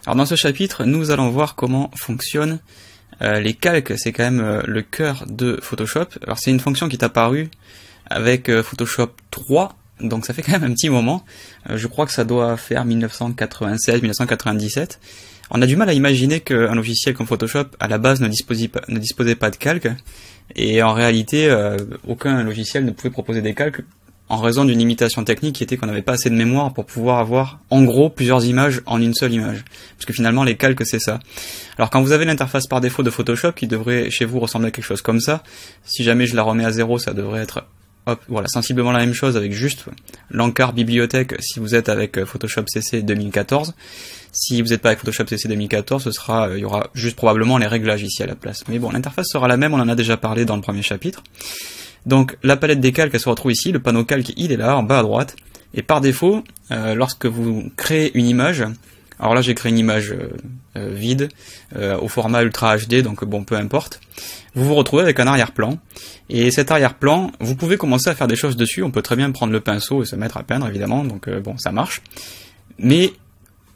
Alors dans ce chapitre, nous allons voir comment fonctionnent les calques. C'est quand même le cœur de Photoshop. Alors c'est une fonction qui est apparue avec Photoshop 3, donc ça fait quand même un petit moment. Je crois que ça doit faire 1996-1997. On a du mal à imaginer qu'un logiciel comme Photoshop, à la base, ne disposait pas de calques. Et en réalité, aucun logiciel ne pouvait proposer des calques en raison d'une limitation technique qui était qu'on n'avait pas assez de mémoire pour pouvoir avoir, en gros, plusieurs images en une seule image. Parce que finalement, les calques, c'est ça. Alors quand vous avez l'interface par défaut de Photoshop, qui devrait chez vous ressembler à quelque chose comme ça, si jamais je la remets à 0, ça devrait être hop, voilà, sensiblement la même chose avec juste l'encart bibliothèque si vous êtes avec Photoshop CC 2014. Si vous n'êtes pas avec Photoshop CC 2014, il y aura juste probablement les réglages ici à la place. Mais bon, l'interface sera la même, on en a déjà parlé dans le premier chapitre. Donc la palette des calques, elle se retrouve ici, le panneau calque, il est là, en bas à droite. Et par défaut, lorsque vous créez une image, alors là j'ai créé une image vide, au format Ultra HD, donc bon, peu importe, vous vous retrouvez avec un arrière-plan. Et cet arrière-plan, vous pouvez commencer à faire des choses dessus, on peut très bien prendre le pinceau et se mettre à peindre évidemment, donc bon, ça marche. Mais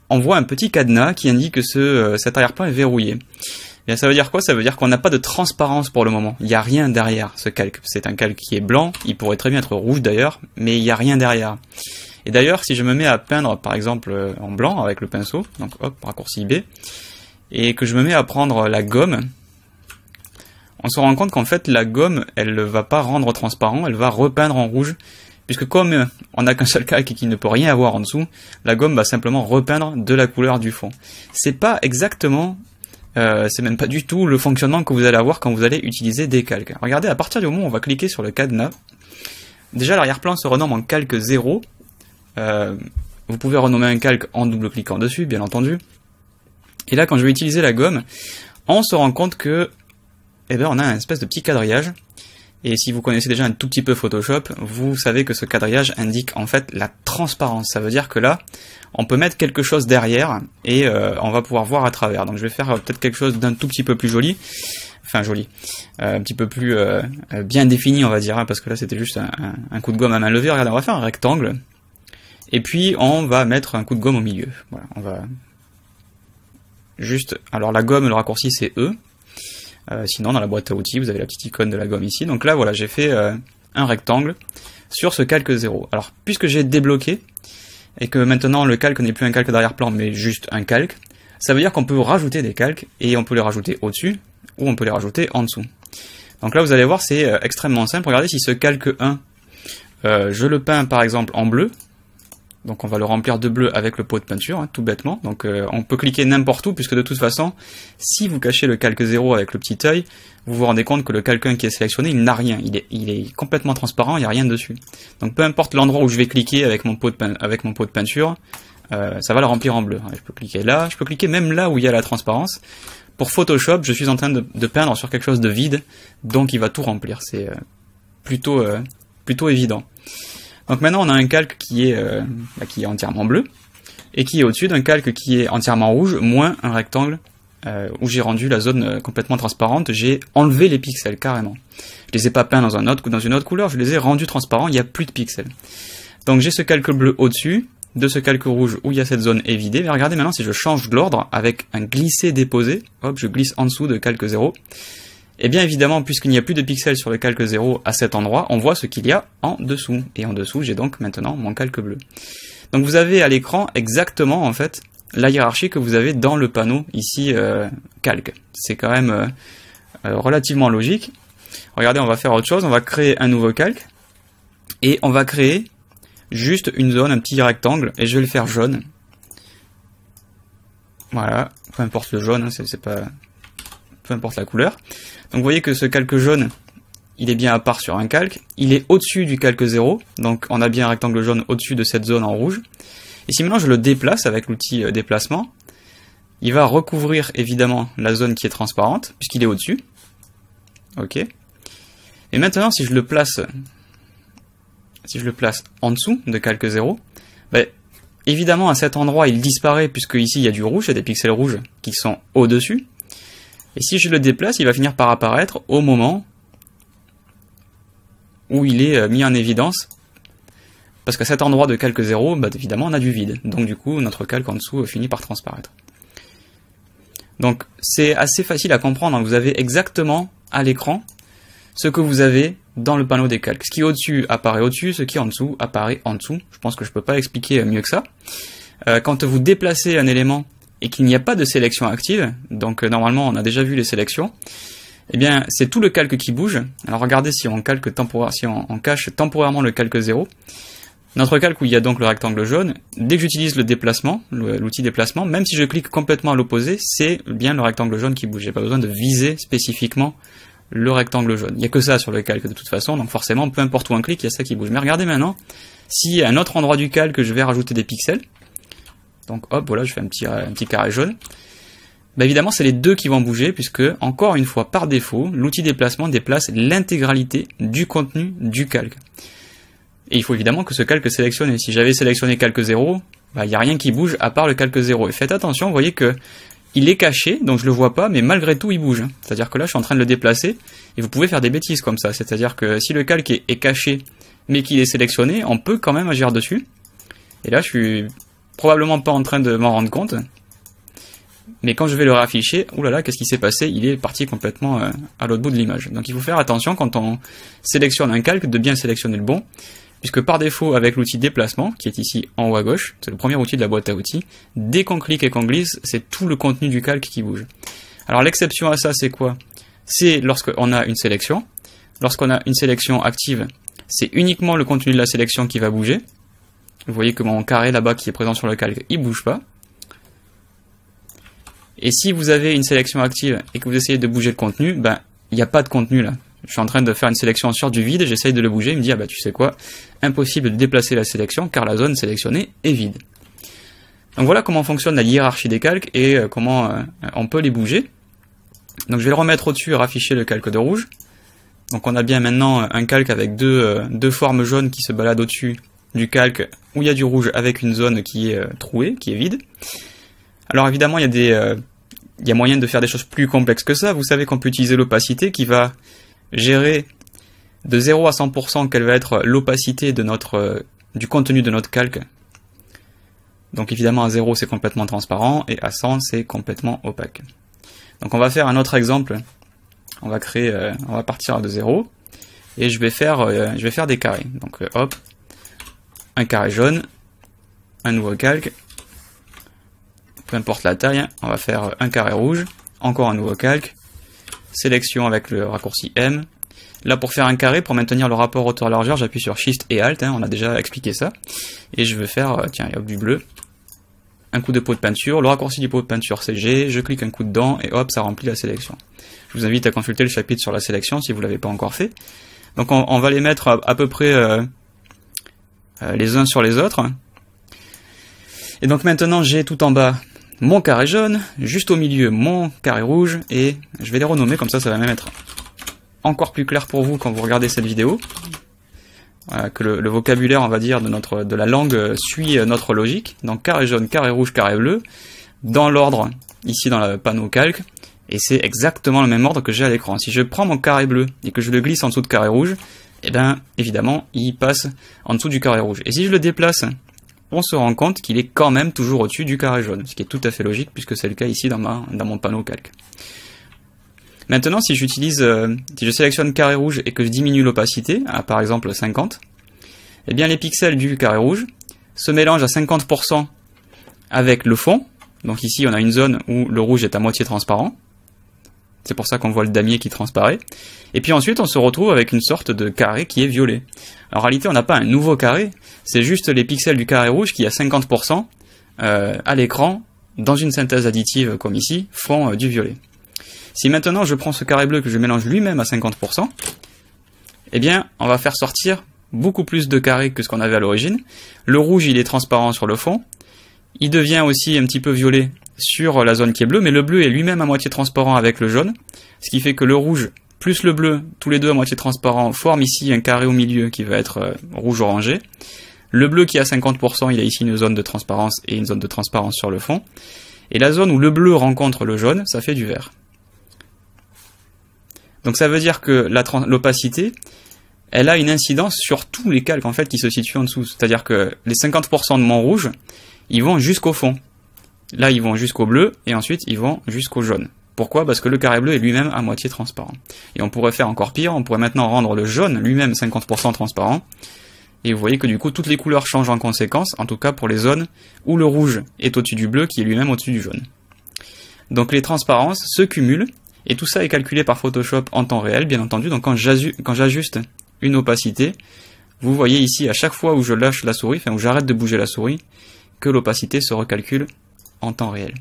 on voit un petit cadenas qui indique que cet arrière-plan est verrouillé. Et ça veut dire quoi? Ça veut dire qu'on n'a pas de transparence pour le moment. Il n'y a rien derrière ce calque. C'est un calque qui est blanc, il pourrait très bien être rouge d'ailleurs, mais il n'y a rien derrière. Et d'ailleurs, si je me mets à peindre par exemple en blanc avec le pinceau, donc hop, raccourci B, et que je me mets à prendre la gomme, on se rend compte qu'en fait la gomme, elle ne va pas rendre transparent, elle va repeindre en rouge, puisque comme on n'a qu'un seul calque et qu'il ne peut rien avoir en dessous, la gomme va simplement repeindre de la couleur du fond. C'est pas exactement, c'est même pas du tout le fonctionnement que vous allez avoir quand vous allez utiliser des calques. Regardez, à partir du moment où on va cliquer sur le cadenas, déjà l'arrière-plan se renomme en calque 0. Vous pouvez renommer un calque en double-cliquant dessus, bien entendu. Et là, quand je vais utiliser la gomme, on se rend compte que, eh ben, on a un espèce de petit quadrillage. Et si vous connaissez déjà un tout petit peu Photoshop, vous savez que ce quadrillage indique en fait la transparence. Ça veut dire que là, on peut mettre quelque chose derrière et on va pouvoir voir à travers. Donc je vais faire peut-être quelque chose d'un tout petit peu plus joli. Enfin joli. Un petit peu plus bien défini, on va dire, hein, parce que là c'était juste un coup de gomme à main levée. Regardez, on va faire un rectangle. Et puis on va mettre un coup de gomme au milieu. Voilà, on va juste... Alors la gomme, le raccourci c'est E. Sinon dans la boîte à outils vous avez la petite icône de la gomme ici. Donc là voilà, j'ai fait un rectangle sur ce calque 0. Alors puisque j'ai débloqué et que maintenant le calque n'est plus un calque d'arrière-plan mais juste un calque, ça veut dire qu'on peut rajouter des calques et on peut les rajouter au-dessus ou on peut les rajouter en dessous. Donc là vous allez voir, c'est extrêmement simple. Regardez, si ce calque 1 je le peins par exemple en bleu, donc on va le remplir de bleu avec le pot de peinture, hein, tout bêtement. Donc on peut cliquer n'importe où, puisque de toute façon, si vous cachez le calque 0 avec le petit œil, vous vous rendez compte que le calque 1 qui est sélectionné, il n'a rien, il est complètement transparent, il n'y a rien dessus. Donc peu importe l'endroit où je vais cliquer avec mon pot de peinture, ça va le remplir en bleu. Je peux cliquer là, je peux cliquer même là où il y a la transparence. Pour Photoshop, je suis en train de peindre sur quelque chose de vide, donc il va tout remplir. C'est plutôt évident. Donc maintenant on a un calque qui est entièrement bleu, et qui est au-dessus d'un calque qui est entièrement rouge, moins un rectangle où j'ai rendu la zone complètement transparente, j'ai enlevé les pixels carrément. Je les ai pas peints dans une autre couleur, je les ai rendus transparents, il n'y a plus de pixels. Donc j'ai ce calque bleu au-dessus de ce calque rouge où il y a cette zone évidée, mais regardez maintenant si je change l'ordre avec un glisser-déposer, hop, je glisse en dessous de calque 0, et bien évidemment, puisqu'il n'y a plus de pixels sur le calque 0 à cet endroit, on voit ce qu'il y a en dessous. Et en dessous, j'ai donc maintenant mon calque bleu. Donc vous avez à l'écran exactement en fait la hiérarchie que vous avez dans le panneau ici calque. C'est quand même relativement logique. Regardez, on va faire autre chose, on va créer un nouveau calque. Et on va créer juste une zone, un petit rectangle, et je vais le faire jaune. Voilà, peu importe le jaune, hein, c'est pas... peu importe la couleur. Donc vous voyez que ce calque jaune, il est bien à part sur un calque, il est au-dessus du calque 0, donc on a bien un rectangle jaune au-dessus de cette zone en rouge. Et si maintenant je le déplace avec l'outil déplacement, il va recouvrir évidemment la zone qui est transparente, puisqu'il est au-dessus. Ok. Et maintenant si je le place en dessous de calque 0, ben, évidemment à cet endroit il disparaît, puisque ici il y a du rouge, il y a des pixels rouges qui sont au-dessus. Et si je le déplace, il va finir par apparaître au moment où il est mis en évidence. Parce qu'à cet endroit de calque 0, bah, évidemment, on a du vide. Donc du coup, notre calque en dessous finit par transparaître. Donc c'est assez facile à comprendre, vous avez exactement à l'écran ce que vous avez dans le panneau des calques. Ce qui est au-dessus apparaît au-dessus, ce qui est en dessous apparaît en dessous. Je pense que je peux pas expliquer mieux que ça. Quand vous déplacez un élément et qu'il n'y a pas de sélection active, donc normalement on a déjà vu les sélections, eh bien c'est tout le calque qui bouge. Alors regardez si on cache temporairement le calque 0. Notre calque où il y a donc le rectangle jaune, dès que j'utilise le déplacement, l'outil déplacement, même si je clique complètement à l'opposé, c'est bien le rectangle jaune qui bouge. J'ai pas besoin de viser spécifiquement le rectangle jaune. Il n'y a que ça sur le calque de toute façon, donc forcément, peu importe où on clique, il y a ça qui bouge. Mais regardez maintenant, si à un autre endroit du calque, je vais rajouter des pixels, donc hop, voilà, je fais un petit carré jaune, bah évidemment, c'est les deux qui vont bouger, puisque, encore une fois, par défaut, l'outil déplacement déplace l'intégralité du contenu du calque. Et il faut évidemment que ce calque est sélectionné. Si j'avais sélectionné calque 0, bah, il n'y a rien qui bouge à part le calque 0. Et faites attention, vous voyez que il est caché, donc je le vois pas, mais malgré tout il bouge. C'est-à-dire que là je suis en train de le déplacer, et vous pouvez faire des bêtises comme ça. C'est-à-dire que si le calque est caché, mais qu'il est sélectionné, on peut quand même agir dessus. Et là je suis probablement pas en train de m'en rendre compte. Mais quand je vais le réafficher, oulala, qu'est-ce qui s'est passé? Il est parti complètement à l'autre bout de l'image. Donc il faut faire attention quand on sélectionne un calque, de bien sélectionner le bon. Puisque par défaut, avec l'outil déplacement, qui est ici en haut à gauche, c'est le premier outil de la boîte à outils, dès qu'on clique et qu'on glisse, c'est tout le contenu du calque qui bouge. Alors l'exception à ça, c'est quoi? C'est lorsqu'on a une sélection. Lorsqu'on a une sélection active, c'est uniquement le contenu de la sélection qui va bouger. Vous voyez que mon carré là-bas qui est présent sur le calque, il bouge pas. Et si vous avez une sélection active et que vous essayez de bouger le contenu, ben il n'y a pas de contenu là. Je suis en train de faire une sélection sur du vide, j'essaye de le bouger, il me dit, ah bah tu sais quoi, impossible de déplacer la sélection car la zone sélectionnée est vide. Donc voilà comment fonctionne la hiérarchie des calques et comment on peut les bouger. Donc je vais le remettre au-dessus et rafficher le calque de rouge. Donc on a bien maintenant un calque avec deux formes jaunes qui se baladent au-dessus du calque où il y a du rouge avec une zone qui est trouée, qui est vide. Alors évidemment il y a moyen de faire des choses plus complexes que ça. Vous savez qu'on peut utiliser l'opacité qui va gérer de 0 à 100% quelle va être l'opacité de du contenu de notre calque. Donc évidemment à 0 c'est complètement transparent et à 100 c'est complètement opaque. Donc on va faire un autre exemple. On va partir de 0 et je vais faire des carrés. Donc hop, un carré jaune, un nouveau calque, peu importe la taille, on va faire un carré rouge, encore un nouveau calque, sélection avec le raccourci M. Là pour faire un carré, pour maintenir le rapport hauteur-largeur, j'appuie sur Shift et Alt, on a déjà expliqué ça. Et je vais faire, tiens, hop, du bleu, un coup de pot de peinture, le raccourci du pot de peinture c'est G, je clique un coup dedans et hop, ça remplit la sélection. Je vous invite à consulter le chapitre sur la sélection si vous ne l'avez pas encore fait. Donc on va les mettre à peu près les uns sur les autres. Et donc maintenant j'ai tout en bas mon carré jaune, juste au milieu mon carré rouge, et je vais les renommer, comme ça va même être encore plus clair pour vous quand vous regardez cette vidéo, que le vocabulaire, on va dire, de la langue suit notre logique. Donc carré jaune, carré rouge, carré bleu, dans l'ordre, ici dans le panneau calque, et c'est exactement le même ordre que j'ai à l'écran. Si je prends mon carré bleu et que je le glisse en dessous de carré rouge, eh bien évidemment il passe en dessous du carré rouge. Et si je le déplace, on se rend compte qu'il est quand même toujours au-dessus du carré jaune, ce qui est tout à fait logique puisque c'est le cas ici dans mon panneau calque. Maintenant, si je sélectionne carré rouge et que je diminue l'opacité à par exemple 50, eh bien les pixels du carré rouge se mélangent à 50% avec le fond. Donc ici on a une zone où le rouge est à moitié transparent. C'est pour ça qu'on voit le damier qui transparaît. Et puis ensuite, on se retrouve avec une sorte de carré qui est violet. Alors, en réalité, on n'a pas un nouveau carré, c'est juste les pixels du carré rouge qui, à 50%, à l'écran, dans une synthèse additive comme ici, font du violet. Si maintenant je prends ce carré bleu que je mélange lui-même à 50%, eh bien, on va faire sortir beaucoup plus de carrés que ce qu'on avait à l'origine. Le rouge, il est transparent sur le fond. Il devient aussi un petit peu violet sur la zone qui est bleue, mais le bleu est lui-même à moitié transparent avec le jaune, ce qui fait que le rouge plus le bleu, tous les deux à moitié transparents, forment ici un carré au milieu qui va être rouge-orangé. Le bleu qui est à 50%, il a ici une zone de transparence et une zone de transparence sur le fond. Et la zone où le bleu rencontre le jaune, ça fait du vert. Donc ça veut dire que l'opacité, elle a une incidence sur tous les calques en fait qui se situent en dessous. C'est-à-dire que les 50% de mon rouge, ils vont jusqu'au fond. Là, ils vont jusqu'au bleu, et ensuite, ils vont jusqu'au jaune. Pourquoi? Parce que le carré bleu est lui-même à moitié transparent. Et on pourrait faire encore pire, on pourrait maintenant rendre le jaune lui-même 50% transparent. Et vous voyez que du coup, toutes les couleurs changent en conséquence, en tout cas pour les zones où le rouge est au-dessus du bleu, qui est lui-même au-dessus du jaune. Donc les transparences se cumulent, et tout ça est calculé par Photoshop en temps réel, bien entendu. Donc quand j'ajuste une opacité, vous voyez ici, à chaque fois où je lâche la souris, enfin où j'arrête de bouger la souris, que l'opacité se recalcule en temps réel.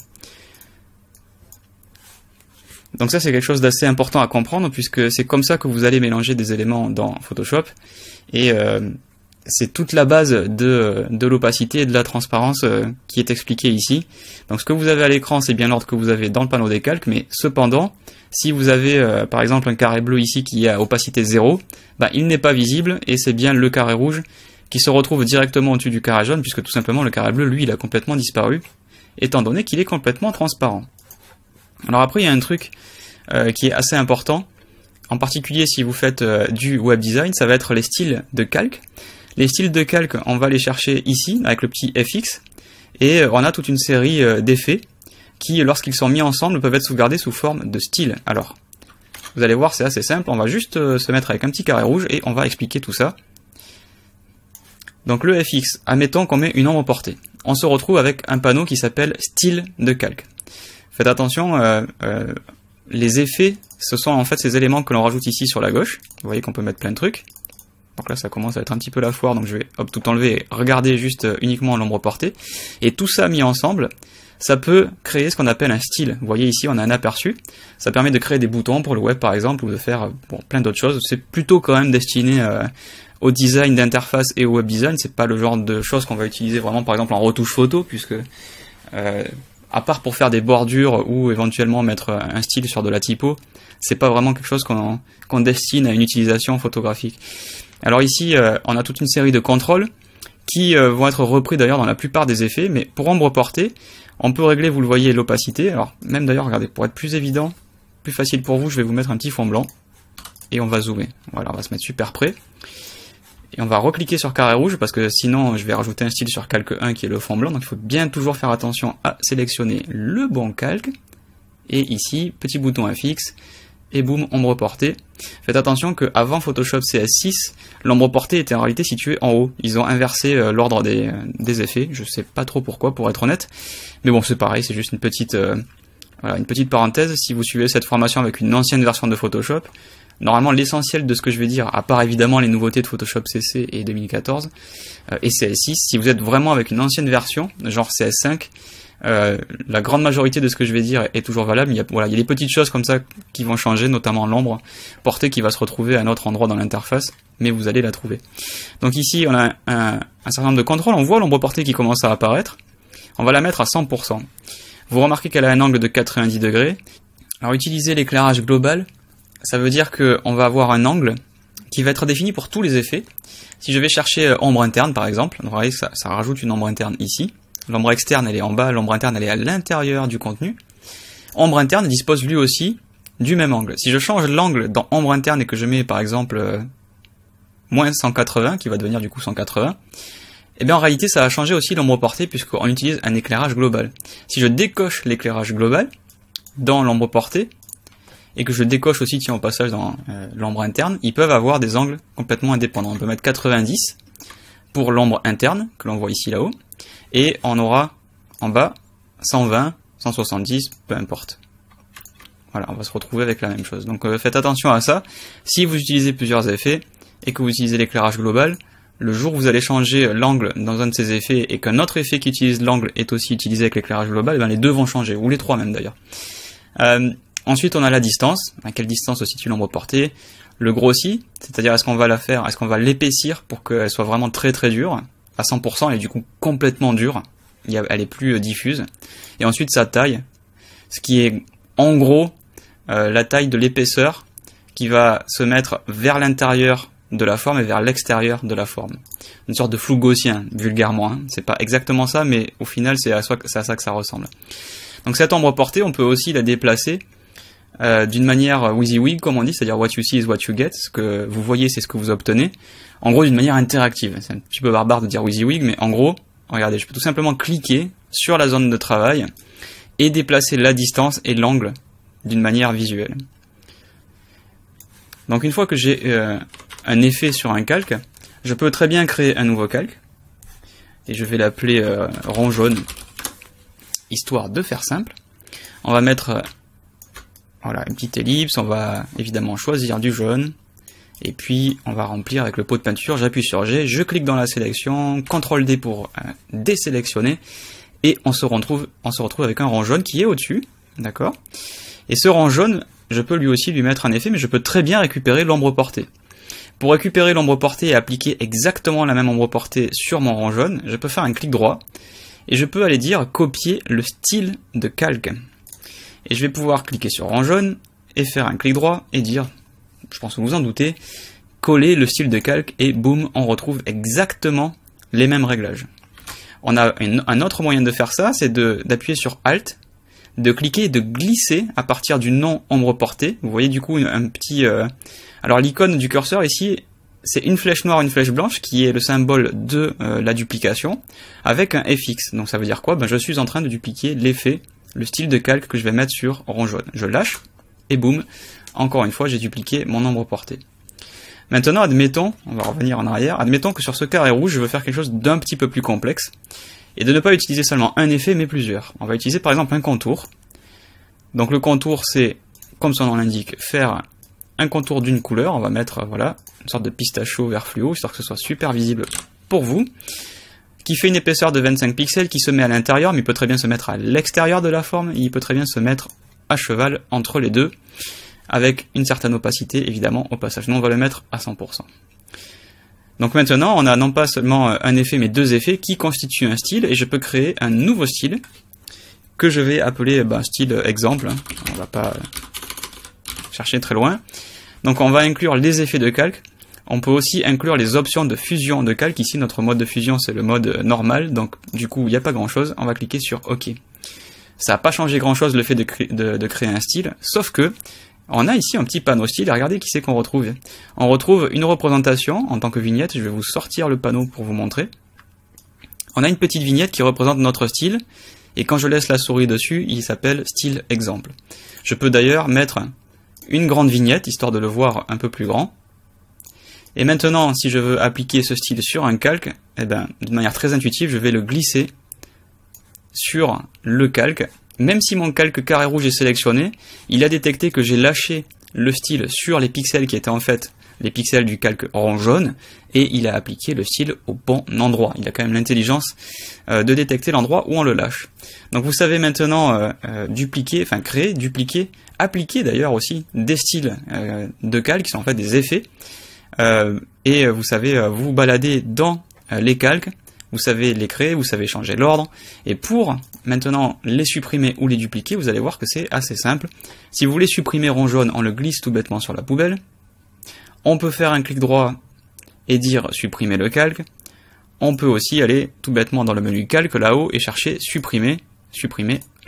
Donc ça c'est quelque chose d'assez important à comprendre, puisque c'est comme ça que vous allez mélanger des éléments dans Photoshop, et c'est toute la base de l'opacité et de la transparence qui est expliquée ici. Donc ce que vous avez à l'écran, c'est bien l'ordre que vous avez dans le panneau des calques, mais cependant, si vous avez par exemple un carré bleu ici qui est à opacité 0, bah, il n'est pas visible, et c'est bien le carré rouge qui se retrouve directement au-dessus du carré jaune, puisque tout simplement le carré bleu, lui, il a complètement disparu, étant donné qu'il est complètement transparent. Alors après, il y a un truc qui est assez important, en particulier si vous faites du web design, ça va être les styles de calque. Les styles de calque, on va les chercher ici, avec le petit FX, et on a toute une série d'effets qui, lorsqu'ils sont mis ensemble, peuvent être sauvegardés sous forme de style. Alors, vous allez voir, c'est assez simple, on va juste se mettre avec un petit carré rouge, et on va expliquer tout ça. Donc le FX, admettons qu'on met une ombre portée. On se retrouve avec un panneau qui s'appelle style de calque. Faites attention, les effets, ce sont en fait ces éléments que l'on rajoute ici sur la gauche. Vous voyez qu'on peut mettre plein de trucs. Donc là ça commence à être un petit peu la foire, donc je vais hop, tout enlever et regarder juste uniquement l'ombre portée. Et tout ça mis ensemble, ça peut créer ce qu'on appelle un style. Vous voyez ici on a un aperçu, ça permet de créer des boutons pour le web par exemple, ou de faire plein d'autres choses. C'est plutôt quand même destiné au design d'interface et au web design, c'est pas le genre de choses qu'on va utiliser vraiment par exemple en retouche photo, puisque à part pour faire des bordures ou éventuellement mettre un style sur de la typo, c'est pas vraiment quelque chose qu'on destine à une utilisation photographique. Alors ici, on a toute une série de contrôles qui vont être repris d'ailleurs dans la plupart des effets, mais pour ombre portée, on peut régler, vous le voyez, l'opacité. Alors même d'ailleurs, regardez, pour être plus évident, plus facile pour vous, je vais vous mettre un petit fond blanc, et on va zoomer. Voilà, on va se mettre super près. Et on va recliquer sur carré rouge, parce que sinon je vais rajouter un style sur calque 1 qui est le fond blanc, donc il faut bien toujours faire attention à sélectionner le bon calque. Et ici, petit bouton FX, et boum, ombre portée. Faites attention qu'avant Photoshop CS6, l'ombre portée était en réalité située en haut. Ils ont inversé l'ordre des effets, je sais pas trop pourquoi pour être honnête, mais bon c'est pareil, c'est juste une petite parenthèse. Si vous suivez cette formation avec une ancienne version de Photoshop, normalement l'essentiel de ce que je vais dire, à part évidemment les nouveautés de Photoshop CC et 2014 et CS6, si vous êtes vraiment avec une ancienne version, genre CS5, la grande majorité de ce que je vais dire est toujours valable. Il y a des petites choses comme ça qui vont changer, notamment l'ombre portée qui va se retrouver à un autre endroit dans l'interface, mais vous allez la trouver. Donc ici on a un certain nombre de contrôles, on voit l'ombre portée qui commence à apparaître, on va la mettre à 100%. Vous remarquez qu'elle a un angle de 90 degrés. Alors utiliser l'éclairage global, ça veut dire qu'on va avoir un angle qui va être défini pour tous les effets. Si je vais chercher ombre interne par exemple, vous voyez que ça rajoute une ombre interne ici. L'ombre externe elle est en bas, l'ombre interne elle est à l'intérieur du contenu. Ombre interne dispose lui aussi du même angle. Si je change l'angle dans ombre interne et que je mets par exemple moins 180, qui va devenir du coup 180, et bien en réalité ça va changer aussi l'ombre portée puisqu'on utilise un éclairage global. Si je décoche l'éclairage global dans l'ombre portée, et que je décoche aussi tiens au passage dans l'ombre interne, ils peuvent avoir des angles complètement indépendants. On peut mettre 90 pour l'ombre interne, que l'on voit ici là-haut, et on aura en bas 120, 170, peu importe. Voilà, on va se retrouver avec la même chose. Donc faites attention à ça. Si vous utilisez plusieurs effets, et que vous utilisez l'éclairage global, le jour où vous allez changer l'angle dans un de ces effets, et qu'un autre effet qui utilise l'angle est aussi utilisé avec l'éclairage global, ben les deux vont changer, ou les trois même d'ailleurs. Ensuite, on a la distance. À quelle distance se situe l'ombre portée? Le grossi, c'est-à-dire est-ce qu'on va la faire, est-ce qu'on va l'épaissir pour qu'elle soit vraiment très très dure. À 100%, elle est du coup complètement dure. Elle est plus diffuse. Et ensuite, sa taille, ce qui est en gros la taille de l'épaisseur qui va se mettre vers l'intérieur de la forme et vers l'extérieur de la forme. Une sorte de flou gaussien, vulgairement. Hein. C'est pas exactement ça, mais au final, c'est à ça que ça ressemble. Donc cette ombre portée, on peut aussi la déplacer d'une manière WYSIWYG, comme on dit, c'est-à-dire what you see is what you get, ce que vous voyez c'est ce que vous obtenez, en gros d'une manière interactive. C'est un petit peu barbare de dire WYSIWYG, mais en gros, regardez, je peux tout simplement cliquer sur la zone de travail et déplacer la distance et l'angle d'une manière visuelle. Donc une fois que j'ai un effet sur un calque, je peux très bien créer un nouveau calque. Et je vais l'appeler rond jaune, histoire de faire simple. On va mettre voilà, une petite ellipse, on va évidemment choisir du jaune. Et puis on va remplir avec le pot de peinture, j'appuie sur G, je clique dans la sélection, CTRL D pour désélectionner. Et on se retrouve avec un rond jaune qui est au-dessus, d'accord. Et ce rond jaune, je peux lui aussi lui mettre un effet, mais je peux très bien récupérer l'ombre portée. Pour récupérer l'ombre portée et appliquer exactement la même ombre portée sur mon rond jaune, je peux faire un clic droit, et je peux aller dire copier le style de calque. Et je vais pouvoir cliquer sur rond jaune, et faire un clic droit, et dire, je pense que vous vous en doutez, coller le style de calque, et boum, on retrouve exactement les mêmes réglages. On a un autre moyen de faire ça, c'est d'appuyer sur Alt, de cliquer et de glisser à partir du nom ombre portée. Vous voyez du coup un petit... Alors l'icône du curseur ici, c'est une flèche noire, une flèche blanche, qui est le symbole de la duplication, avec un FX. Donc ça veut dire quoi? Ben, je suis en train de dupliquer l'effet, le style de calque que je vais mettre sur rond jaune. Je lâche, et boum, encore une fois, j'ai dupliqué mon ombre portée. Maintenant, admettons, on va revenir en arrière, admettons que sur ce carré rouge, je veux faire quelque chose d'un petit peu plus complexe, et de ne pas utiliser seulement un effet, mais plusieurs. On va utiliser par exemple un contour. Donc le contour, c'est, comme son nom l'indique, faire un contour d'une couleur. On va mettre, voilà, une sorte de pistachio vert fluo, histoire que ce soit super visible pour vous, qui fait une épaisseur de 25 pixels, qui se met à l'intérieur, mais il peut très bien se mettre à l'extérieur de la forme, et il peut très bien se mettre à cheval entre les deux, avec une certaine opacité, évidemment, au passage. Nous, on va le mettre à 100%. Donc maintenant, on a non pas seulement un effet, mais deux effets qui constituent un style, et je peux créer un nouveau style, que je vais appeler style exemple. On va pas chercher très loin. Donc on va inclure les effets de calque. On peut aussi inclure les options de fusion de calque. Ici, notre mode de fusion, c'est le mode normal, donc du coup, il n'y a pas grand-chose. On va cliquer sur OK. Ça n'a pas changé grand-chose le fait de créer un style, sauf que on a ici un petit panneau style, et regardez qui c'est qu'on retrouve. On retrouve une représentation en tant que vignette, je vais vous sortir le panneau pour vous montrer. On a une petite vignette qui représente notre style, et quand je laisse la souris dessus, il s'appelle style exemple. Je peux d'ailleurs mettre une grande vignette, histoire de le voir un peu plus grand. Et maintenant, si je veux appliquer ce style sur un calque, eh ben, de manière très intuitive, je vais le glisser sur le calque. Même si mon calque carré rouge est sélectionné, il a détecté que j'ai lâché le style sur les pixels qui étaient en fait les pixels du calque rond jaune, et il a appliqué le style au bon endroit. Il a quand même l'intelligence de détecter l'endroit où on le lâche. Donc vous savez maintenant dupliquer, enfin créer, dupliquer, appliquer d'ailleurs aussi des styles de calque qui sont en fait des effets, et vous savez vous balader dans les calques. Vous savez les créer, vous savez changer l'ordre, et pour maintenant les supprimer ou les dupliquer, vous allez voir que c'est assez simple. Si vous voulez supprimer rond jaune, on le glisse tout bêtement sur la poubelle. On peut faire un clic droit et dire supprimer le calque. On peut aussi aller tout bêtement dans le menu calque là-haut et chercher supprimer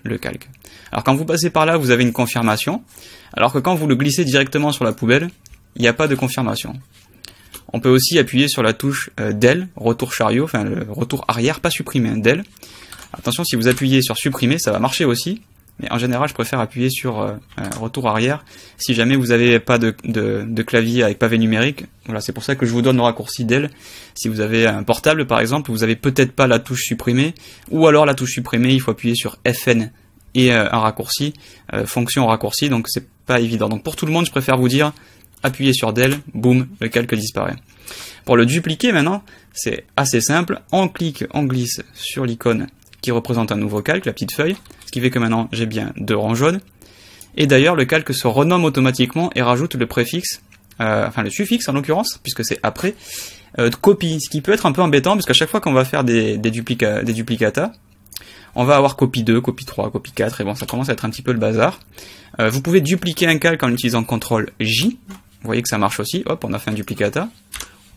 le calque. Alors quand vous passez par là, vous avez une confirmation, alors que quand vous le glissez directement sur la poubelle, il n'y a pas de confirmation. On peut aussi appuyer sur la touche del, retour chariot, enfin le retour arrière, pas supprimer, del. Attention, si vous appuyez sur supprimer, ça va marcher aussi, mais en général, je préfère appuyer sur retour arrière, si jamais vous n'avez pas de clavier avec pavé numérique. Voilà, c'est pour ça que je vous donne le raccourci del. Si vous avez un portable, par exemple, vous avez peut-être pas la touche supprimer, ou alors la touche supprimer, il faut appuyer sur FN et un raccourci, fonction raccourci, donc c'est pas évident. Donc pour tout le monde, je préfère vous dire, appuyez sur del, boum, le calque disparaît. Pour le dupliquer maintenant, c'est assez simple, on clique, on glisse sur l'icône qui représente un nouveau calque, la petite feuille, ce qui fait que maintenant j'ai bien deux ronds jaunes, et d'ailleurs le calque se renomme automatiquement et rajoute le préfixe, enfin le suffixe en l'occurrence, puisque c'est après, copie, ce qui peut être un peu embêtant, parce qu'à chaque fois qu'on va faire des duplicata, on va avoir copie 2, copie 3, copie 4, et bon, ça commence à être un petit peu le bazar. Vous pouvez dupliquer un calque en utilisant CTRL J, vous voyez que ça marche aussi, hop, on a fait un duplicata.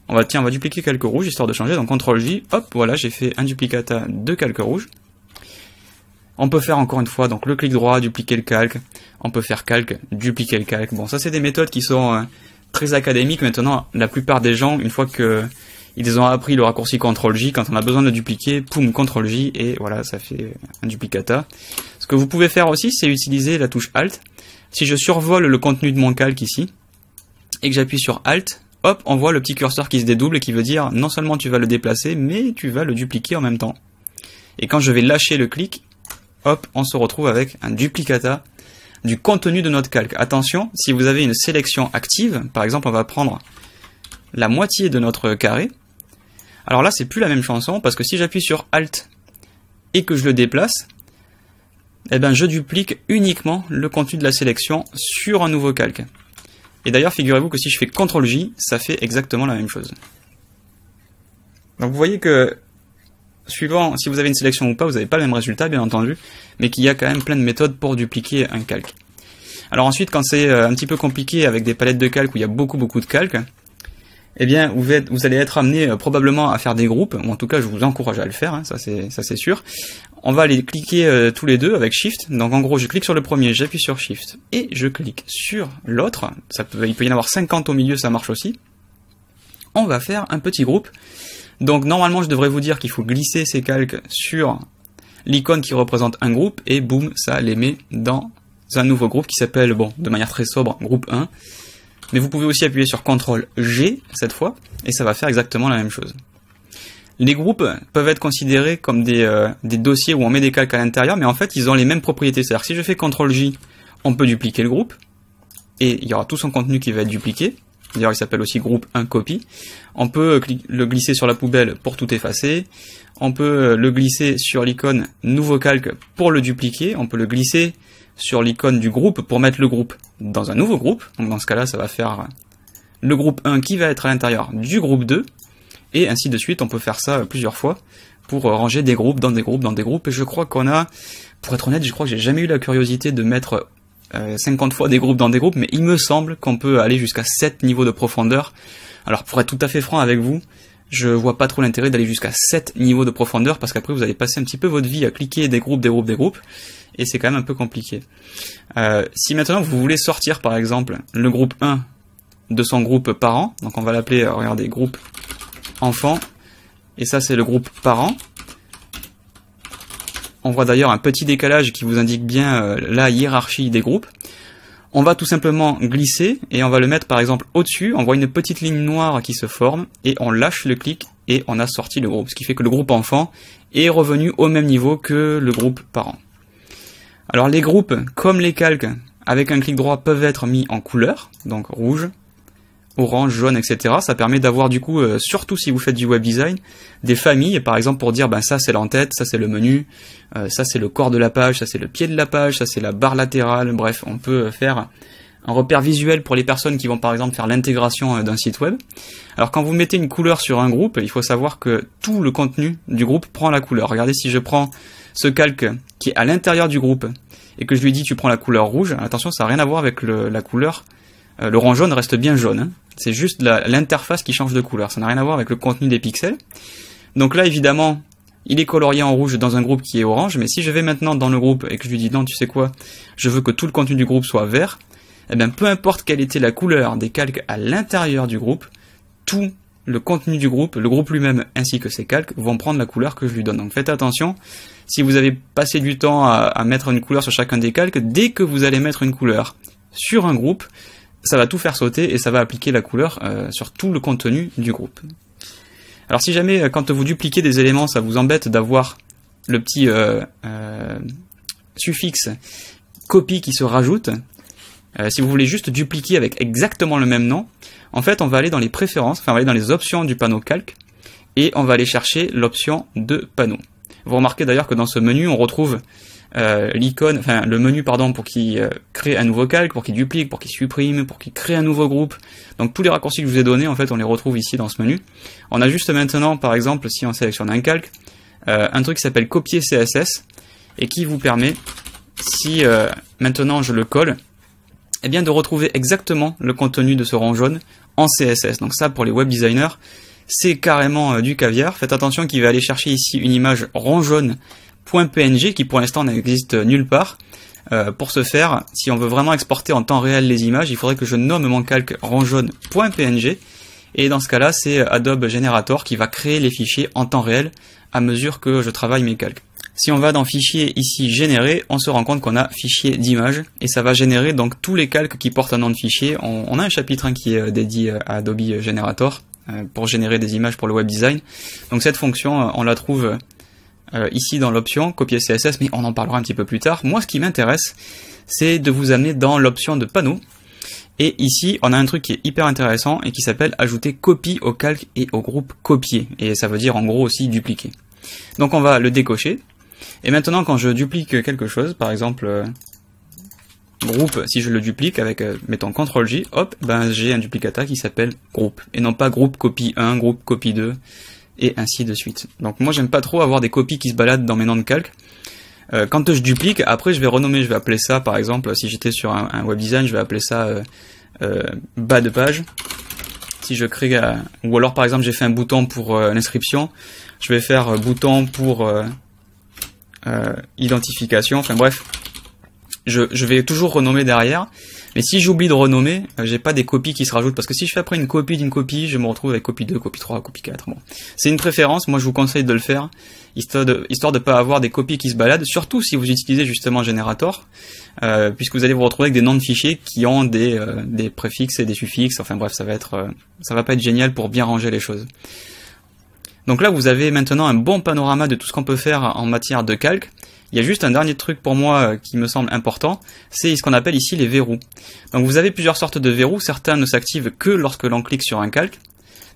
On va dupliquer calque rouge, histoire de changer, donc CTRL J, hop, voilà, j'ai fait un duplicata de calque rouge. On peut faire encore une fois, donc le clic droit, dupliquer le calque, on peut faire calque, dupliquer le calque. Bon, ça c'est des méthodes qui sont très académiques. Maintenant, la plupart des gens, une fois Ils ont appris le raccourci CTRL-J, quand on a besoin de dupliquer, poum, CTRL-J, et voilà, ça fait un duplicata. Ce que vous pouvez faire aussi, c'est utiliser la touche Alt. Si je survole le contenu de mon calque ici, et que j'appuie sur Alt, hop, on voit le petit curseur qui se dédouble et qui veut dire non seulement tu vas le déplacer, mais tu vas le dupliquer en même temps. Et quand je vais lâcher le clic, hop, on se retrouve avec un duplicata du contenu de notre calque. Attention, si vous avez une sélection active, par exemple on va prendre la moitié de notre carré, alors là c'est plus la même chanson, parce que si j'appuie sur Alt et que je le déplace, eh ben je duplique uniquement le contenu de la sélection sur un nouveau calque. Et d'ailleurs figurez-vous que si je fais CTRL-J, ça fait exactement la même chose. Donc vous voyez que suivant si vous avez une sélection ou pas, vous n'avez pas le même résultat bien entendu, mais qu'il y a quand même plein de méthodes pour dupliquer un calque. Alors ensuite, quand c'est un petit peu compliqué avec des palettes de calques où il y a beaucoup de calques, eh bien vous allez être amené probablement à faire des groupes, ou en tout cas je vous encourage à le faire, hein, ça c'est sûr. On va aller cliquer tous les deux avec Shift, donc en gros je clique sur le premier, j'appuie sur Shift, et je clique sur l'autre, il peut y en avoir 50 au milieu, ça marche aussi. On va faire un petit groupe. Donc normalement je devrais vous dire qu'il faut glisser ces calques sur l'icône qui représente un groupe et boum, ça les met dans un nouveau groupe qui s'appelle, bon, de manière très sobre, groupe 1. Mais vous pouvez aussi appuyer sur CTRL-G cette fois et ça va faire exactement la même chose. Les groupes peuvent être considérés comme des dossiers où on met des calques à l'intérieur, mais en fait ils ont les mêmes propriétés. C'est-à-dire que si je fais CTRL-J, on peut dupliquer le groupe et il y aura tout son contenu qui va être dupliqué. D'ailleurs, il s'appelle aussi groupe 1 copie. On peut le glisser sur la poubelle pour tout effacer. On peut le glisser sur l'icône nouveau calque pour le dupliquer. On peut le glisser sur l'icône du groupe pour mettre le groupe dans un nouveau groupe. Donc dans ce cas-là, ça va faire le groupe 1 qui va être à l'intérieur du groupe 2. Et ainsi de suite, on peut faire ça plusieurs fois pour ranger des groupes dans des groupes dans des groupes. Et je crois qu'on a, pour être honnête, je crois que j'ai jamais eu la curiosité de mettre 50 fois des groupes dans des groupes, mais il me semble qu'on peut aller jusqu'à 7 niveaux de profondeur. Alors pour être tout à fait franc avec vous, je vois pas trop l'intérêt d'aller jusqu'à 7 niveaux de profondeur, parce qu'après vous allez passer un petit peu votre vie à cliquer des groupes, et c'est quand même un peu compliqué. Si maintenant vous voulez sortir par exemple le groupe 1 de son groupe parent, donc on va l'appeler, regardez, groupe enfant, et ça c'est le groupe parent. On voit d'ailleurs un petit décalage qui vous indique bien la hiérarchie des groupes. On va tout simplement glisser et on va le mettre par exemple au-dessus. On voit une petite ligne noire qui se forme et on lâche le clic et on a sorti le groupe. Ce qui fait que le groupe enfant est revenu au même niveau que le groupe parent. Alors les groupes, comme les calques, avec un clic droit peuvent être mis en couleur, donc rouge, orange, jaune, etc. Ça permet d'avoir du coup, surtout si vous faites du web design, des familles, par exemple pour dire ben ça c'est l'entête, ça c'est le menu, ça c'est le corps de la page, ça c'est le pied de la page, ça c'est la barre latérale, bref, on peut faire un repère visuel pour les personnes qui vont par exemple faire l'intégration d'un site web. Alors quand vous mettez une couleur sur un groupe, il faut savoir que tout le contenu du groupe prend la couleur. Regardez, si je prends ce calque qui est à l'intérieur du groupe et que je lui dis tu prends la couleur rouge, attention, ça n'a rien à voir avec la couleur, le rang jaune reste bien jaune, hein. C'est juste l'interface qui change de couleur, ça n'a rien à voir avec le contenu des pixels. Donc là évidemment il est colorié en rouge dans un groupe qui est orange, mais si je vais maintenant dans le groupe et que je lui dis non, tu sais quoi, je veux que tout le contenu du groupe soit vert, eh bien peu importe quelle était la couleur des calques à l'intérieur du groupe, tout le contenu du groupe, le groupe lui-même ainsi que ses calques vont prendre la couleur que je lui donne. Donc faites attention, si vous avez passé du temps à mettre une couleur sur chacun des calques, dès que vous allez mettre une couleur sur un groupe, ça va tout faire sauter et ça va appliquer la couleur sur tout le contenu du groupe. Alors si jamais quand vous dupliquez des éléments, ça vous embête d'avoir le petit suffixe copie qui se rajoute, si vous voulez juste dupliquer avec exactement le même nom, en fait on va aller dans les préférences, enfin on va aller dans les options du panneau calque et on va aller chercher l'option de panneau. Vous remarquez d'ailleurs que dans ce menu on retrouve l'icône, enfin le menu pardon, pour qu'il crée un nouveau calque, pour qu'il duplique, pour qu'il supprime, pour qu'il crée un nouveau groupe. Donc tous les raccourcis que je vous ai donnés, en fait, on les retrouve ici dans ce menu. On a juste maintenant, par exemple, si on sélectionne un calque, un truc qui s'appelle copier CSS et qui vous permet, si maintenant je le colle, eh bien de retrouver exactement le contenu de ce rang jaune en CSS. Donc ça, pour les web designers, c'est carrément du caviar. Faites attention qu'il va aller chercher ici une image rang jaune .png qui pour l'instant n'existe nulle part. Pour ce faire, si on veut vraiment exporter en temps réel les images, il faudrait que je nomme mon calque rang jaune.png Et dans ce cas-là, c'est Adobe Generator qui va créer les fichiers en temps réel à mesure que je travaille mes calques. Si on va dans fichier ici générer, on se rend compte qu'on a fichier d'image et ça va générer donc tous les calques qui portent un nom de fichier. On a un chapitre qui est dédié à Adobe Generator pour générer des images pour le web design. Donc cette fonction, on la trouve ici dans l'option copier CSS, mais on en parlera un petit peu plus tard. Moi, ce qui m'intéresse, c'est de vous amener dans l'option de panneau. Et ici, on a un truc qui est hyper intéressant et qui s'appelle ajouter copie au calque et au groupe copier. Et ça veut dire en gros aussi dupliquer. Donc on va le décocher. Et maintenant, quand je duplique quelque chose, par exemple groupe, si je le duplique avec, mettons CTRL-J, hop, ben j'ai un duplicata qui s'appelle groupe. Et non pas groupe copie 1, groupe copie 2, et ainsi de suite. Donc moi, j'aime pas trop avoir des copies qui se baladent dans mes noms de calque. Quand je duplique, après je vais renommer, je vais appeler ça, par exemple, si j'étais sur un web design, je vais appeler ça bas de page. Si je crée, ou alors par exemple j'ai fait un bouton pour l'inscription, je vais faire bouton pour identification, enfin bref, je vais toujours renommer derrière, mais si j'oublie de renommer, j'ai pas des copies qui se rajoutent, parce que si je fais après une copie d'une copie, je me retrouve avec copie 2, copie 3, copie 4, bon. C'est une préférence, moi je vous conseille de le faire, histoire de pas avoir des copies qui se baladent, surtout si vous utilisez justement Generator, puisque vous allez vous retrouver avec des noms de fichiers qui ont des préfixes et des suffixes, enfin bref, ça va pas être génial pour bien ranger les choses. Donc là, vous avez maintenant un bon panorama de tout ce qu'on peut faire en matière de calque. Il y a juste un dernier truc pour moi qui me semble important, c'est ce qu'on appelle ici les verrous. Donc vous avez plusieurs sortes de verrous, certains ne s'activent que lorsque l'on clique sur un calque.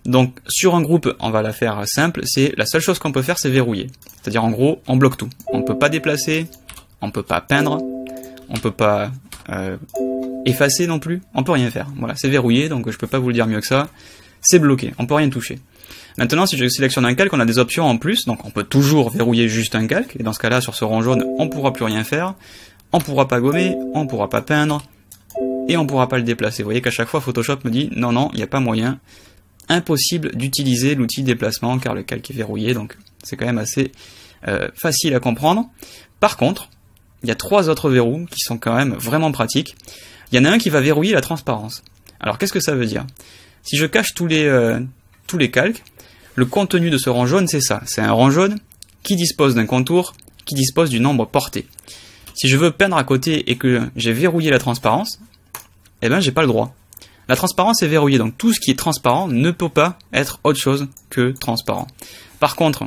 Donc sur un groupe, on va la faire simple, c'est la seule chose qu'on peut faire, c'est verrouiller. C'est-à-dire en gros, on bloque tout. On ne peut pas déplacer, on ne peut pas peindre, on ne peut pas effacer non plus, on peut rien faire. Voilà, c'est verrouillé, donc je peux pas vous le dire mieux que ça. C'est bloqué, on peut rien toucher. Maintenant, si je sélectionne un calque, on a des options en plus, donc on peut toujours verrouiller juste un calque, et dans ce cas-là, sur ce rond jaune, on ne pourra plus rien faire, on ne pourra pas gommer, on ne pourra pas peindre, et on ne pourra pas le déplacer. Vous voyez qu'à chaque fois, Photoshop me dit, non, il n'y a pas moyen, impossible d'utiliser l'outil déplacement, car le calque est verrouillé, donc c'est quand même assez facile à comprendre. Par contre, il y a 3 autres verrous qui sont quand même vraiment pratiques. Il y en a un qui va verrouiller la transparence. Alors, qu'est-ce que ça veut dire? Si je cache tous les calques, le contenu de ce rond jaune, c'est ça. C'est un rond jaune qui dispose d'un contour, qui dispose du nombre porté. Si je veux peindre à côté et que j'ai verrouillé la transparence, eh ben j'ai pas le droit. La transparence est verrouillée, donc tout ce qui est transparent ne peut pas être autre chose que transparent. Par contre,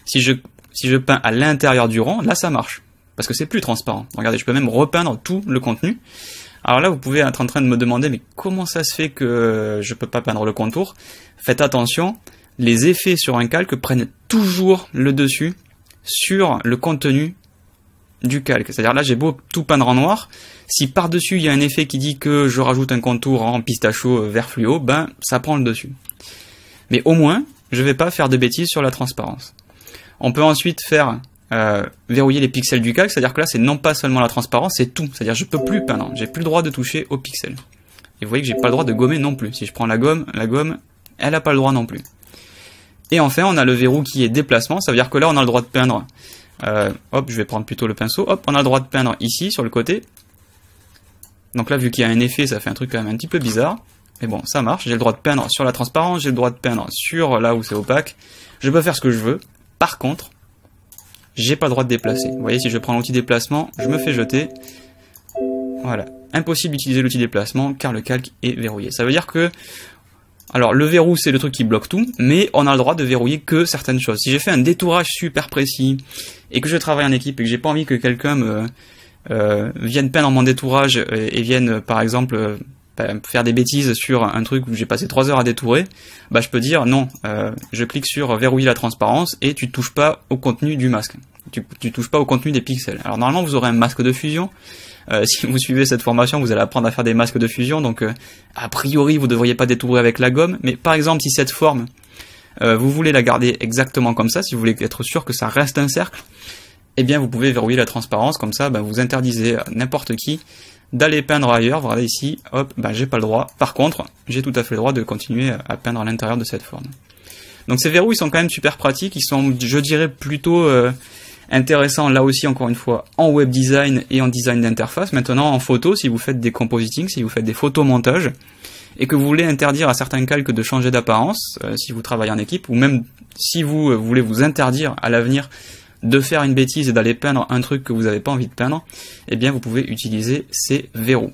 si je peins à l'intérieur du rond, là ça marche, parce que c'est plus transparent. Regardez, je peux même repeindre tout le contenu. Alors là, vous pouvez être en train de me demander, mais comment ça se fait que je peux pas peindre le contour? Faites attention, les effets sur un calque prennent toujours le dessus sur le contenu du calque. C'est-à-dire là, j'ai beau tout peindre en noir, si par-dessus il y a un effet qui dit que je rajoute un contour en pistachio vert fluo, ben ça prend le dessus. Mais au moins, je vais pas faire de bêtises sur la transparence. On peut ensuite faire verrouiller les pixels du calque, c'est-à-dire que là, c'est non pas seulement la transparence, c'est tout. C'est-à-dire je peux plus peindre, j'ai plus le droit de toucher aux pixels. Et vous voyez que j'ai pas le droit de gommer non plus. Si je prends la gomme, elle a pas le droit non plus. Et enfin, on a le verrou qui est déplacement, ça veut dire que là, on a le droit de peindre. Hop, je vais prendre plutôt le pinceau. Hop, on a le droit de peindre ici, sur le côté. Donc là, vu qu'il y a un effet, ça fait un truc quand même un petit peu bizarre. Mais bon, ça marche. J'ai le droit de peindre sur la transparence, j'ai le droit de peindre sur là où c'est opaque. Je peux faire ce que je veux. Par contre, j'ai pas le droit de déplacer. Vous voyez, si je prends l'outil déplacement, je me fais jeter. Voilà. Impossible d'utiliser l'outil déplacement car le calque est verrouillé. Ça veut dire que alors le verrou c'est le truc qui bloque tout, mais on a le droit de verrouiller que certaines choses. Si j'ai fait un détourage super précis et que je travaille en équipe et que j'ai pas envie que quelqu'un vienne peindre mon détourage et vienne par exemple faire des bêtises sur un truc où j'ai passé 3 heures à détourer, bah je peux dire non, je clique sur verrouiller la transparence et tu touches pas au contenu du masque. Tu touches pas au contenu des pixels. Alors normalement vous aurez un masque de fusion. Si vous suivez cette formation, vous allez apprendre à faire des masques de fusion, donc a priori vous ne devriez pas détourer avec la gomme, mais par exemple si cette forme, vous voulez la garder exactement comme ça, si vous voulez être sûr que ça reste un cercle, eh bien vous pouvez verrouiller la transparence, comme ça vous interdisez à n'importe qui d'aller peindre ailleurs. Voilà ici, hop, j'ai pas le droit, par contre j'ai tout à fait le droit de continuer à peindre à l'intérieur de cette forme. Donc ces verrous ils sont quand même super pratiques, ils sont je dirais plutôt intéressant là aussi encore une fois en web design et en design d'interface. Maintenant en photo, si vous faites des compositing, si vous faites des photomontages et que vous voulez interdire à certains calques de changer d'apparence, si vous travaillez en équipe, ou même si vous voulez vous interdire à l'avenir de faire une bêtise et d'aller peindre un truc que vous n'avez pas envie de peindre, eh bien vous pouvez utiliser ces verrous.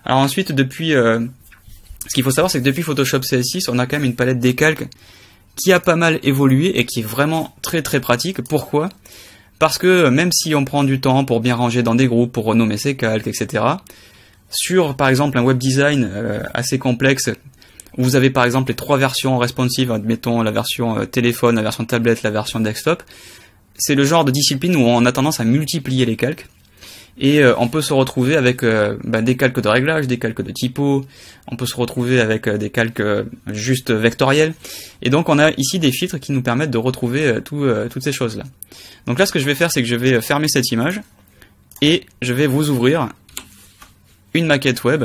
Alors ensuite, depuis, ce qu'il faut savoir, c'est que depuis Photoshop CS6, on a quand même une palette des calques qui a pas mal évolué et qui est vraiment très très pratique. Pourquoi ? Parce que même si on prend du temps pour bien ranger dans des groupes, pour renommer ses calques, etc., sur par exemple un web design assez complexe, où vous avez par exemple les 3 versions responsives, admettons la version téléphone, la version tablette, la version desktop, c'est le genre de discipline où on a tendance à multiplier les calques. Et on peut se retrouver avec des calques de réglage, des calques de typo, on peut se retrouver avec des calques juste vectoriels. Et donc on a ici des filtres qui nous permettent de retrouver toutes ces choses-là. Donc là, ce que je vais faire, c'est que je vais fermer cette image et je vais vous ouvrir une maquette web.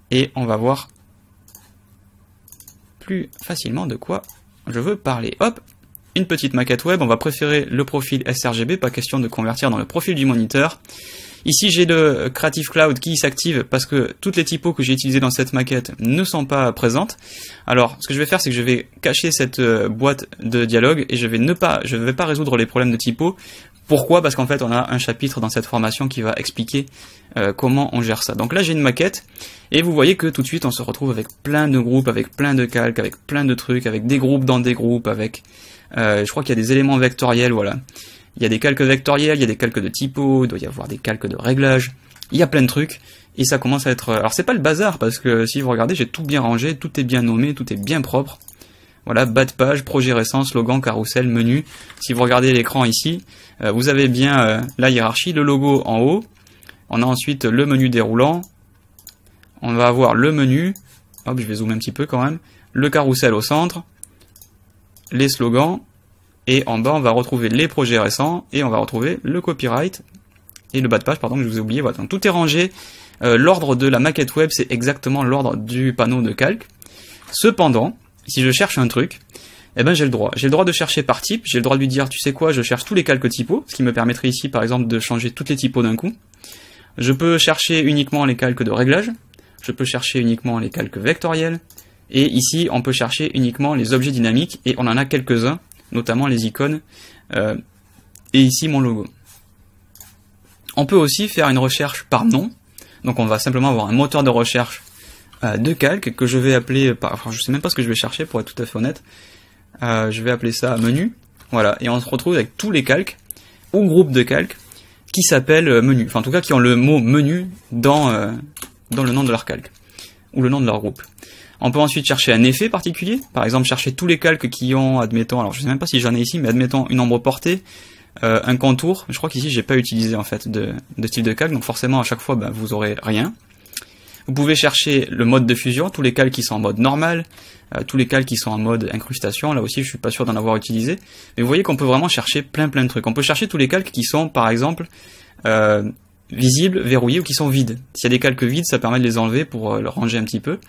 Et on va voir plus facilement de quoi je veux parler. Hop, une petite maquette web, on va préférer le profil sRGB, pas question de convertir dans le profil du moniteur. Ici j'ai le Creative Cloud qui s'active parce que toutes les typos que j'ai utilisées dans cette maquette ne sont pas présentes. Alors ce que je vais faire, c'est que je vais cacher cette boîte de dialogue et je vais pas résoudre les problèmes de typo. Pourquoi ? Parce qu'en fait on a un chapitre dans cette formation qui va expliquer comment on gère ça. Donc là j'ai une maquette et vous voyez que tout de suite on se retrouve avec plein de groupes, avec plein de calques, avec plein de trucs, avec des groupes dans des groupes, avec je crois qu'il y a des éléments vectoriels, voilà. Il y a des calques vectoriels, il y a des calques de typo, il doit y avoir des calques de réglage, il y a plein de trucs, et ça commence à être... Alors c'est pas le bazar, parce que si vous regardez, j'ai tout bien rangé, tout est bien nommé, tout est bien propre. Voilà, bas de page, projet récent, slogan, carrousel, menu. Si vous regardez l'écran ici, vous avez bien la hiérarchie, le logo en haut, on a ensuite le menu déroulant, on va avoir le menu, hop, je vais zoomer un petit peu quand même, le carrousel au centre, les slogans, et en bas on va retrouver les projets récents, et on va retrouver le copyright, et le bas de page, pardon, que je vous ai oublié, voilà. Donc tout est rangé, l'ordre de la maquette web c'est exactement l'ordre du panneau de calque. Cependant, si je cherche un truc, eh ben j'ai le droit de chercher par type, j'ai le droit de lui dire, tu sais quoi, je cherche tous les calques typos, ce qui me permettrait ici par exemple de changer toutes les typos d'un coup. Je peux chercher uniquement les calques de réglage, je peux chercher uniquement les calques vectoriels, et ici on peut chercher uniquement les objets dynamiques, et on en a quelques-uns, notamment les icônes, et ici mon logo. On peut aussi faire une recherche par nom, donc on va simplement avoir un moteur de recherche de calque que je vais appeler, enfin je sais même pas ce que je vais chercher pour être tout à fait honnête, je vais appeler ça menu, voilà, et on se retrouve avec tous les calques, ou groupes de calques, qui s'appellent menu, enfin en tout cas qui ont le mot menu dans le nom de leur calque, ou le nom de leur groupe. On peut ensuite chercher un effet particulier, par exemple chercher tous les calques qui ont, admettons, alors je sais même pas si j'en ai ici, mais admettons une ombre portée, un contour, je crois qu'ici j'ai pas utilisé en fait de style de calque, donc forcément à chaque fois vous aurez rien. Vous pouvez chercher le mode de fusion, tous les calques qui sont en mode normal, tous les calques qui sont en mode incrustation, là aussi je suis pas sûr d'en avoir utilisé, mais vous voyez qu'on peut vraiment chercher plein de trucs. On peut chercher tous les calques qui sont par exemple visibles, verrouillés ou qui sont vides. S'il y a des calques vides, ça permet de les enlever pour le ranger un petit peu.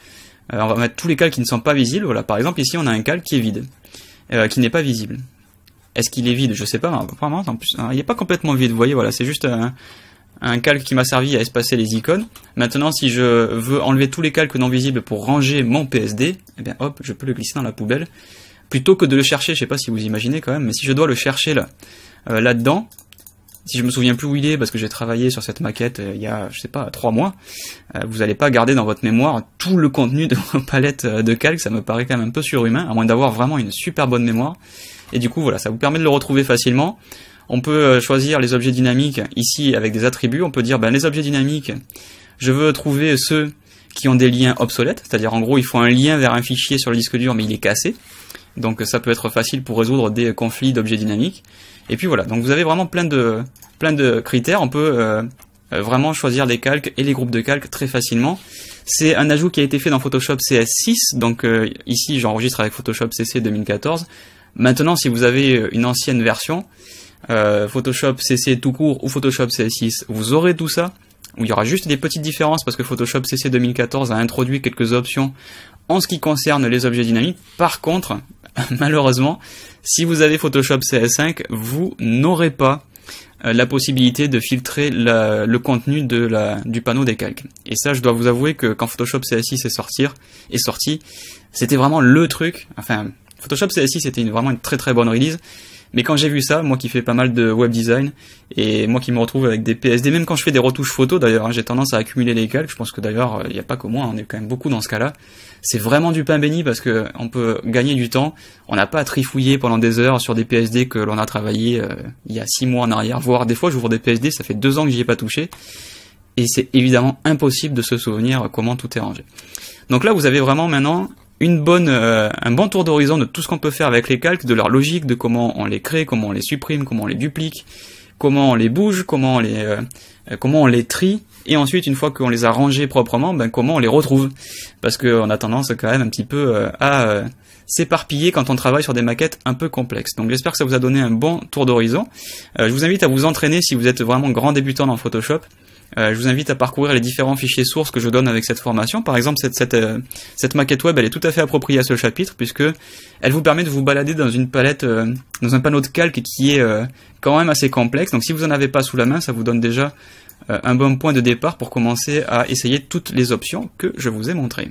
On va mettre tous les calques qui ne sont pas visibles, voilà, par exemple ici on a un calque qui est vide, qui n'est pas visible. Est-ce qu'il est vide? Je sais pas, apparemment, en plus, il n'est pas complètement vide, vous voyez, voilà, c'est juste un calque qui m'a servi à espacer les icônes. Maintenant, si je veux enlever tous les calques non visibles pour ranger mon PSD, eh bien hop, je peux le glisser dans la poubelle. Plutôt que de le chercher, je sais pas si vous imaginez quand même, mais si je dois le chercher là-dedans, si je me souviens plus où il est, parce que j'ai travaillé sur cette maquette il y a, je sais pas, 3 mois, vous n'allez pas garder dans votre mémoire tout le contenu de vos palettes de calques, ça me paraît quand même un peu surhumain, à moins d'avoir vraiment une super bonne mémoire. Et du coup, voilà, ça vous permet de le retrouver facilement. On peut choisir les objets dynamiques ici avec des attributs. On peut dire, les objets dynamiques, je veux trouver ceux qui ont des liens obsolètes, c'est-à-dire en gros, il faut un lien vers un fichier sur le disque dur, mais il est cassé. Donc ça peut être facile pour résoudre des conflits d'objets dynamiques. Et puis voilà, donc vous avez vraiment plein de critères. On peut vraiment choisir les calques et les groupes de calques très facilement. C'est un ajout qui a été fait dans Photoshop CS6, donc ici j'enregistre avec Photoshop CC 2014. Maintenant, si vous avez une ancienne version, Photoshop CC tout court ou Photoshop CS6, vous aurez tout ça, où il y aura juste des petites différences parce que Photoshop CC 2014 a introduit quelques options en ce qui concerne les objets dynamiques. Par contre, malheureusement, si vous avez Photoshop CS5, vous n'aurez pas la possibilité de filtrer le contenu du panneau des calques. Et ça, je dois vous avouer que quand Photoshop CS6 est sorti, c'était vraiment le truc. Enfin, Photoshop CS6 c'était vraiment une très très bonne release. Mais quand j'ai vu ça, moi qui fais pas mal de web design, et moi qui me retrouve avec des PSD, même quand je fais des retouches photos d'ailleurs, hein, j'ai tendance à accumuler les calques, je pense que d'ailleurs, il n'y a pas que moi, on est quand même beaucoup dans ce cas-là. C'est vraiment du pain béni parce que on peut gagner du temps, on n'a pas à trifouiller pendant des heures sur des PSD que l'on a travaillé il y a 6 mois en arrière, voire des fois j'ouvre des PSD, ça fait 2 ans que j'y ai pas touché, et c'est évidemment impossible de se souvenir comment tout est rangé. Donc là, vous avez vraiment maintenant un bon tour d'horizon de tout ce qu'on peut faire avec les calques, de leur logique, de comment on les crée, comment on les supprime, comment on les duplique, comment on les bouge, comment on les trie, et ensuite, une fois qu'on les a rangés proprement, comment on les retrouve. Parce qu'on a tendance quand même un petit peu à s'éparpiller quand on travaille sur des maquettes un peu complexes. Donc j'espère que ça vous a donné un bon tour d'horizon. Je vous invite à vous entraîner si vous êtes vraiment grand débutant dans Photoshop. Je vous invite à parcourir les différents fichiers sources que je donne avec cette formation. Par exemple, cette maquette web, elle est tout à fait appropriée à ce chapitre puisque elle vous permet de vous balader dans une palette, dans un panneau de calque qui est quand même assez complexe. Donc si vous en avez pas sous la main, ça vous donne déjà un bon point de départ pour commencer à essayer toutes les options que je vous ai montrées.